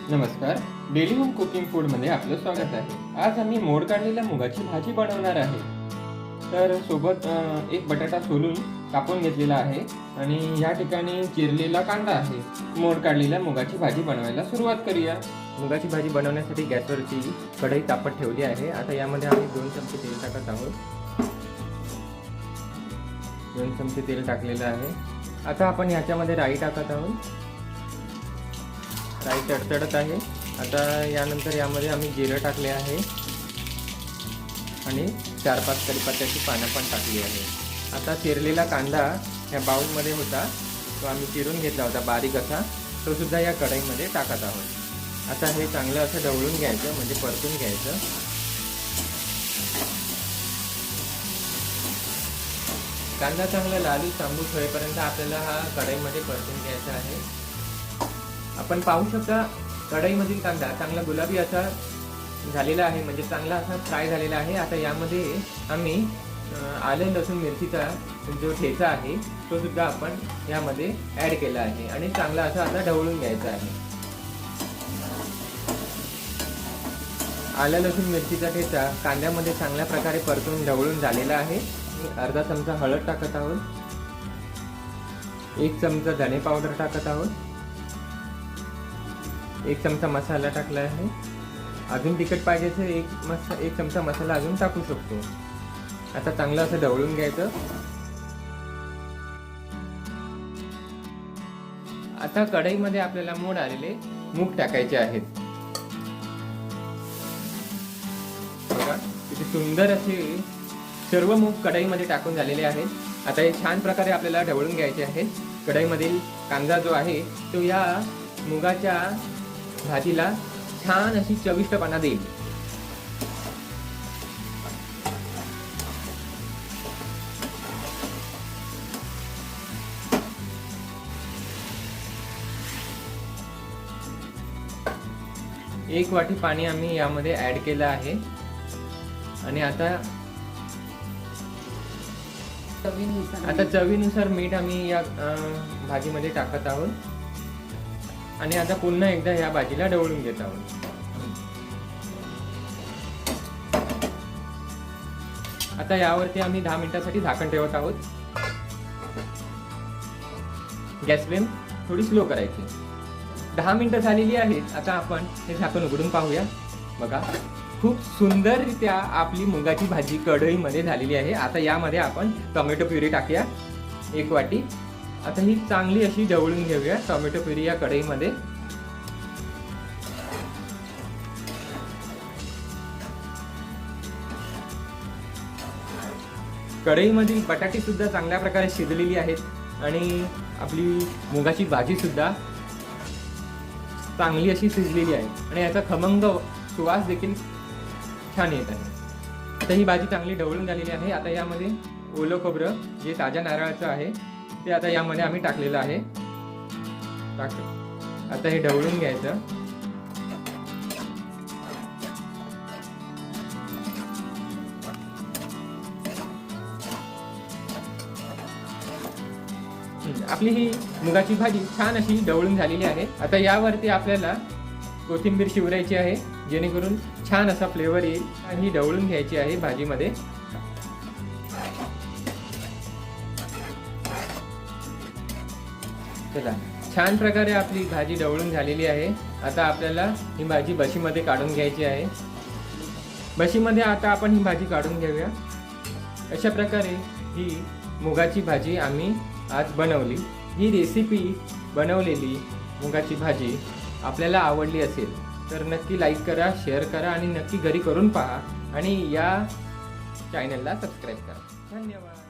नमस्कार, daily home cooking फूडमध्ये आपलं स्वागत आहे। आज आम्ही मोड काढलेल्या मुगाची भाजी बनवणार आहे। तर सोबत एक बटाटा सोलून कापून घेतलेला आहे आणि या ठिकाणी चिरलेला कांदा आहे। मोड काढलेल्या मुगाची भाजी बनवायला सुरुवात करूया। मुगाची भाजी बनवण्यासाठी गॅसवरची कढई तापत ठेवली आहे। आता यामध्ये आम्ही 2 चमचे तेल टाकत आहोत। 2 चमचे तेल टाकलेलं आहे। आता आपण याच्यामध्ये राई टाकत आहोत। राई तडतडत आहे। आता यानंतर यामध्ये आम्ही जिरं टाकले आहे आणि 4-5 कढीपत्त्याची पानं पण टाकली आहे। आता चिरलेला कांदा या बाउलमध्ये होता, तो आम्ही चिरून घेतला होता बारीक असा, तो सुद्धा या कढईमध्ये टाकत आहोत। आता हे चांगलं असं ढवळून घ्यायचं, म्हणजे परतून घ्यायचं। कांदा चांगला लालूच तांबूस होईपर्यंत आपल्याला हा कढईमध्ये परतून घ्यायचा आहे। आपण पाहू शकता कढईमधील कांदा चांगला गुलाबी असा झालेला आहे, म्हणजे चांगला असा फ्राय झालेला आहे। आता यामध्ये आम्ही आलं लसूण मिरचीचा जो ठेचा आहे तो सुद्धा आपण यामध्ये ॲड केला आहे आणि चांगला असा आता ढवळून घ्यायचा आहे। आलं लसूण मिरचीचा ठेचा कांद्यामध्ये चांगल्या प्रकारे परतून ढवळून झालेला आहे। अर्धा चमचा हळद टाकत आहोत, 1 चमचा धने पावडर टाकत आहोत, 1 चमचा मसाला टाकला आहे। अजून तिखट पाहिजे तर 1 चमचा मसाला अजून टाकू शकतो। आता चांगलं असं ढवळून घ्यायचं। आता कढईमध्ये आपल्याला मोड आलेले मूग टाकायचे आहेत। बघा किती सुंदर असे सर्व मूग कढईमध्ये टाकून झालेले आहेत। आता हे छान प्रकारे आपल्याला ढवळून घ्यायचे आहेत। कढईमधील कांदा जो आहे तो या मुगाच्या भाजीला छान अशी चविष्टपणा देईल। एक वाटी पाणी आम्ही यामध्ये ऍड केलं आहे आणि आता चवीनुसार मीठ आम्ही या भाजीमध्ये टाकत आहोत आणि आता पुन्हा एकदा या भाजीला ढवळून घेत आहोत। आता यावरती आम्ही 10 मिनिटांसाठी झाकण ठेवत आहोत। गॅस फ्लेम थोडी स्लो करायची। 10 मिनिटं झालेली आहेत। आता आपण हे झाकण उघडून पाहूया। बघा खूप सुंदररित्या आपली मुगाची भाजी कढईमध्ये झालेली आहे। आता यामध्ये आपण टोमॅटो प्युरी टाकूया 1 वाटी। आता ही चांगली अशी ढवळून घेऊया टोमॅटो प्युरी या कढईमध्ये। कढईमधील बटाटे सुद्धा चांगल्या प्रकारे शिजलेली आहेत आणि आपली मुगाची भाजी सुद्धा चांगली अशी शिजलेली आहे आणि याचा खमंग सुवास देखील छान येत आहे। आता ही भाजी चांगली ढवळून झालेली आहे। आता यामध्ये ओलं खोबरं जे ताज्या नारळाचं आहे ते आता यामध्ये आम्ही टाकलेलं आहे। आता हे ढवळून घ्यायचं। आपली ही मुगाची भाजी छान अशी ढवळून झालेली आहे। आता यावरती आपल्याला कोथिंबीर शिवरायची आहे, जेणेकरून छान असा फ्लेवर येईल। ही ढवळून घ्यायची आहे भाजीमध्ये। चला छान प्रकारे आपली भाजी ढवळून झालेली आहे। आता आपल्याला ही भाजी बशीमध्ये काढून घ्यायची आहे। बशीमध्ये आता आपण ही भाजी काढून घेऊया। अशा प्रकारे ही मुगाची भाजी आम्ही आज बनवली। ही रेसिपी बनवलेली मुगाची भाजी आपल्याला आवडली असेल तर नक्की लाईक करा, शेअर करा आणि नक्की घरी करून पहा आणि या चॅनलला सबस्क्राईब करा। धन्यवाद।